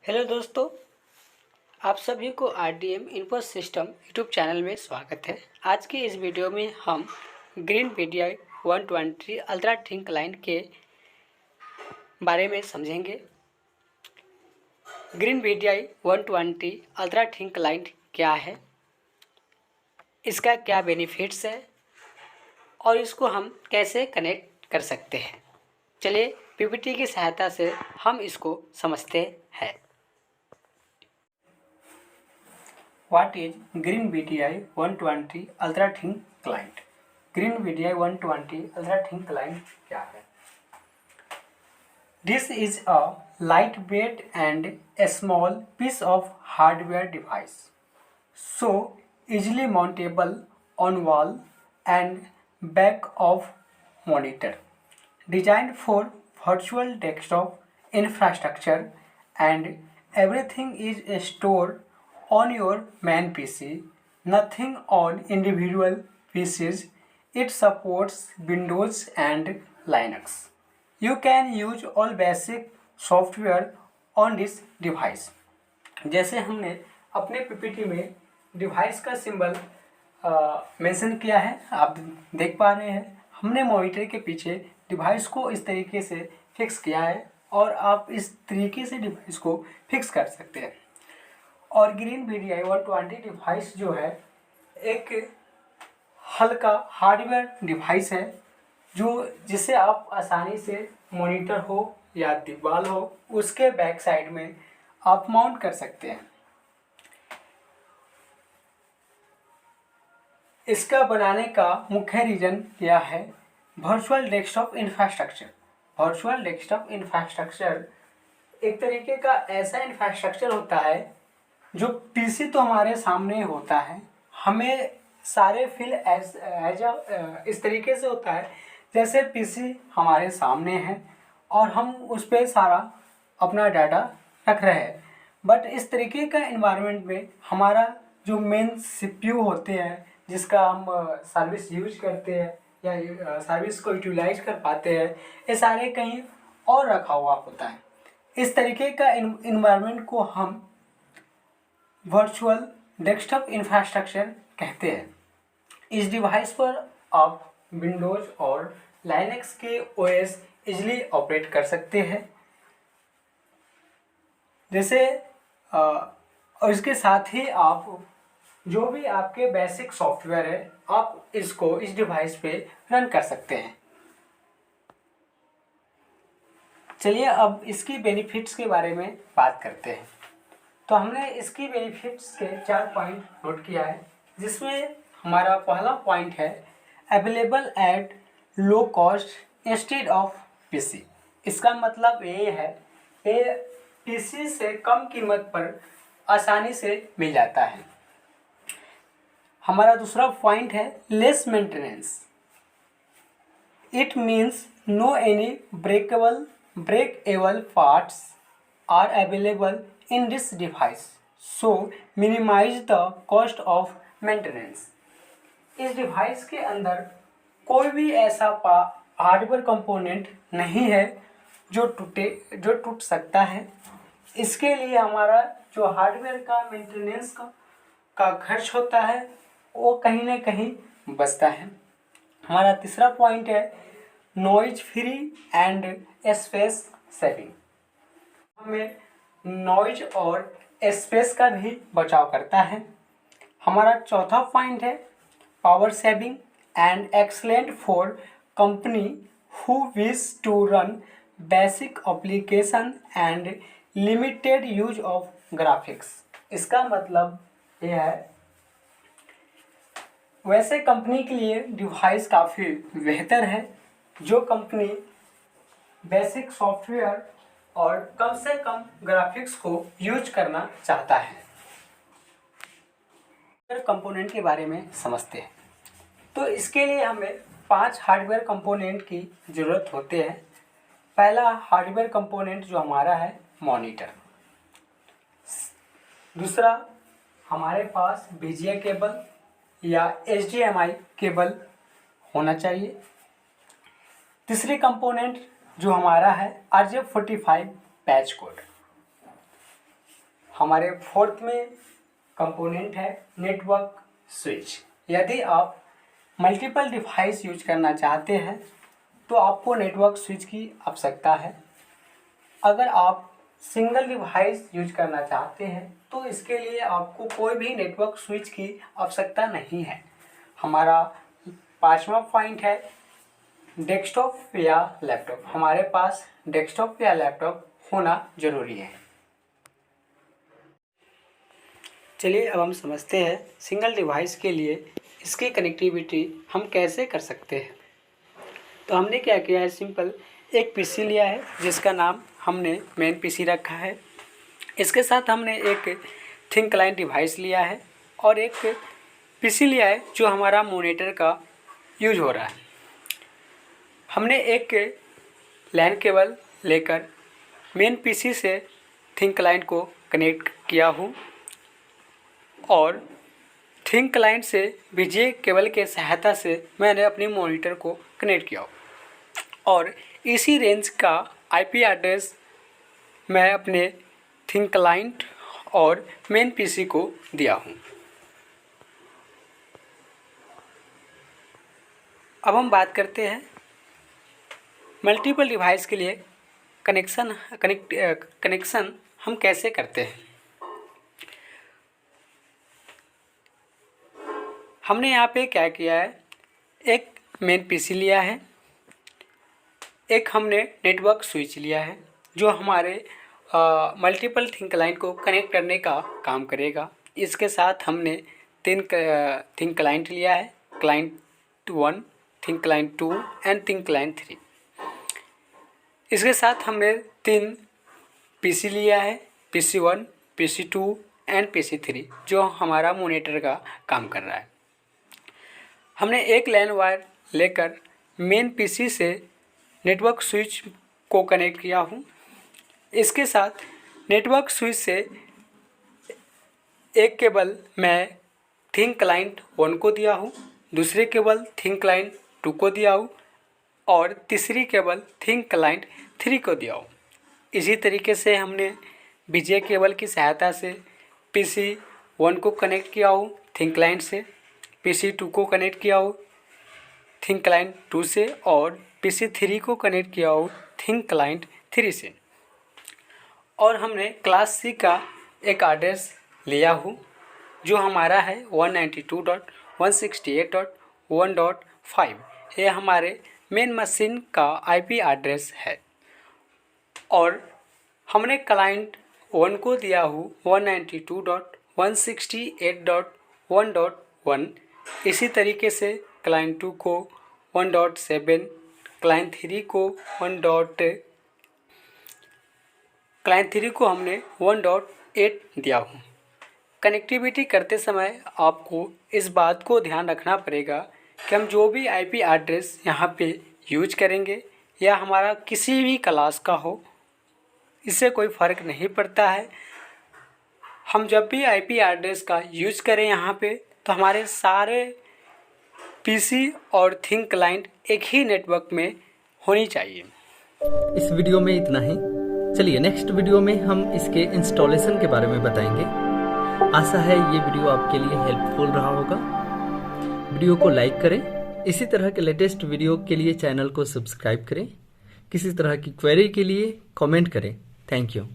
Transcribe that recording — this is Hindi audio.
हेलो दोस्तों, आप सभी को RDM info system YouTube channel में स्वागत है। आज की इस वीडियो में हम green VDI 120 ultra think line के बारे में समझेंगे। Green VDI 120 ultra think line क्या है, इसका क्या बेनिफिट्स है और इसको हम कैसे कनेक्ट कर सकते हैं। चलिए पीपीटी की सहायता से हम इसको समझते हैं। What is Green VDI 120 Ultra Thin Client? Green VDI 120 Ultra Thin Client क्या है? This is a lightweight and a small piece of hardware device, so easily mountable on wall and back of monitor. Designed for virtual desktop infrastructure and everything is stored on your main PC, nothing on individual PCs. It supports Windows and Linux. You can use all basic software on this device. जैसे हमने अपने पीपीटी में डिवाइस का सिंबल मेंशन किया है, आप देख पा रहे हैं। हमने मॉनिटर के पीछे डिवाइस को इस तरीके से फिक्स किया है और आप इस तरीके से डिवाइस को फिक्स कर सकते हैं। और ग्रीन वीडीआई 120 डिवाइस जो है एक हल्का हार्डवेयर डिवाइस है जिसे आप आसानी से मॉनिटर हो या दीवार हो उसके बैक साइड में आप माउंट कर सकते हैं। इसका बनाने का मुख्य रीजन यह है virtual desktop infrastructure. Virtual desktop infrastructure एक तरीके का ऐसा इंफ्रास्ट्रक्चर होता है जो पीसी तो हमारे सामने होता है, हमें सारे फील इस तरीके से होता है जैसे पीसी हमारे सामने है और हम उस पर सारा अपना डाटा रख रहे हैं। बट इस तरीके का इन्वायरमेंट में हमारा जो मेन सीपीयू होते हैं जिसका हम सर्विस यूज करते हैं या सर्विस को यूटिलाइज कर पाते हैं, ये सारे कहीं और रखा हुआ होता है। इस तरीके का इन्वायरमेंट को हम वर्चुअल डेस्कटॉप इंफ्रास्ट्रक्चर कहते हैं। इस डिवाइस पर आप विंडोज और लाइनक्स के ओएस इजीली ऑपरेट कर सकते हैं। जैसे और इसके साथ ही आप जो भी आपके बेसिक सॉफ्टवेयर है आप इसको इस डिवाइस पे रन कर सकते हैं। चलिए अब इसकी बेनिफिट्स के बारे में बात करते हैं। तो हमने इसकी बेनिफिट्स के 4 पॉइंट नोट किया है, जिसमें हमारा पहला पॉइंट है available at low cost instead of PC. इसका मतलब ये है ये पीसी से कम कीमत पर आसानी से मिल जाता है। हमारा दूसरा पॉइंट है less maintenance. It means no any breakable parts are available in this device, so minimize the cost of maintenance. इस डिवाइस के अंदर कोई भी ऐसा हार्डवेयर कंपोनेंट नहीं है जो टूट सकता है। इसके लिए हमारा जो हार्डवेयर का मेंटेनेंस का खर्च होता है वो कहीं ना कहीं बचता है। हमारा तीसरा पॉइंट है noise free and space saving. हमें नॉइज और स्पेस का भी बचाव करता है। हमारा चौथा पॉइंट है power saving and excellent for company who wish to run basic application and limited use of graphics. इसका मतलब यह है वैसे कंपनी के लिए डिवाइस काफ़ी बेहतर है जो कंपनी बेसिक सॉफ्टवेयर और कम से कम ग्राफिक्स को यूज करना चाहता है। कंपोनेंट के बारे में समझते हैं। तो इसके लिए हमें 5 हार्डवेयर कंपोनेंट की ज़रूरत होते हैं। पहला हार्डवेयर कंपोनेंट जो हमारा है मॉनिटर। दूसरा हमारे पास बीजीए केबल या HDMI केबल होना चाहिए। तीसरी कंपोनेंट जो हमारा है RJ45 पैच कोड। हमारे फोर्थ में कंपोनेंट है नेटवर्क स्विच। यदि आप मल्टीपल डिवाइस यूज करना चाहते हैं तो आपको नेटवर्क स्विच की आवश्यकता है। अगर आप सिंगल डिवाइस यूज करना चाहते हैं तो इसके लिए आपको कोई भी नेटवर्क स्विच की आवश्यकता नहीं है। हमारा 5वां पॉइंट है डेस्कटॉप या लैपटॉप। हमारे पास डेस्कटॉप या लैपटॉप होना जरूरी है। चलिए अब हम समझते हैं सिंगल डिवाइस के लिए इसकी कनेक्टिविटी हम कैसे कर सकते हैं। तो हमने क्या किया है, सिंपल एक पीसी लिया है जिसका नाम हमने मेन पीसी रखा है। इसके साथ हमने एक थिन क्लाइंट डिवाइस लिया है और एक पीसी लिया है जो हमारा मॉनिटर का यूज हो रहा है। हमने एक लैन केबल लेकर मेन पीसी से थिन क्लाइंट को कनेक्ट किया हूँ और थिन क्लाइंट से VGA केबल के सहायता से मैंने अपने मॉनिटर को कनेक्ट किया और इसी रेंज का IP एड्रेस मैं अपने थिन क्लाइंट और मेन पीसी को दिया हूँ। अब हम बात करते हैं मल्टीपल डिवाइस के लिए कनेक्शन हम कैसे करते हैं। हमने यहाँ पे क्या किया है, एक मेन पीसी लिया है, एक हमने नेटवर्क स्विच लिया है जो हमारे मल्टीपल थिन क्लाइंट को कनेक्ट करने का काम करेगा। इसके साथ हमने तीन थिन क्लाइंट लिया है, client 1, thin client 2 and thin client 3। इसके साथ हमने 3 पीसी लिया है, PC1, PC2 एंड PC3 जो हमारा मॉनिटर का काम कर रहा है। हमने एक लैन वायर लेकर मेन पीसी से नेटवर्क स्विच को कनेक्ट किया हूँ। इसके साथ नेटवर्क स्विच से एक केबल मैं थिन क्लाइंट 1 को दिया हूँ, दूसरी केबल थिन क्लाइंट 2 को दिया हूँ और तीसरी केबल थिन क्लाइंट 3 को दिया हूँ। इसी तरीके से हमने VGA केबल की सहायता से PC1 को कनेक्ट किया हूँ थिन क्लाइंट से, PC2 को कनेक्ट किया हूँ थिन क्लाइंट 2 से और PC3 को कनेक्ट किया हूँ थिन क्लाइंट 3 से। और हमने क्लास C का एक एड्रेस लिया हूँ जो हमारा है 192.168.1.5। ये हमारे मेन मशीन का IP एड्रेस है और हमने क्लाइंट 1 को दिया हूँ 192.168.1.1। इसी तरीके से क्लाइंट 2 को 1.7, क्लाइंट 3 को हमने 1.8 दिया हूँ। कनेक्टिविटी करते समय आपको इस बात को ध्यान रखना पड़ेगा कि हम जो भी IP एड्रेस यहाँ पे यूज करेंगे या हमारा किसी भी क्लास का हो, इससे कोई फ़र्क नहीं पड़ता है। हम जब भी IP एड्रेस का यूज करें यहाँ पे तो हमारे सारे PC और थिन क्लाइंट एक ही नेटवर्क में होनी चाहिए। इस वीडियो में इतना ही। चलिए नेक्स्ट वीडियो में हम इसके इंस्टॉलेशन के बारे में बताएंगे। आशा है ये वीडियो आपके लिए हेल्पफुल रहा होगा। वीडियो को लाइक करें। इसी तरह के लेटेस्ट वीडियो के लिए चैनल को सब्सक्राइब करें। किसी तरह की क्वेरी के लिए कमेंट करें। Thank you.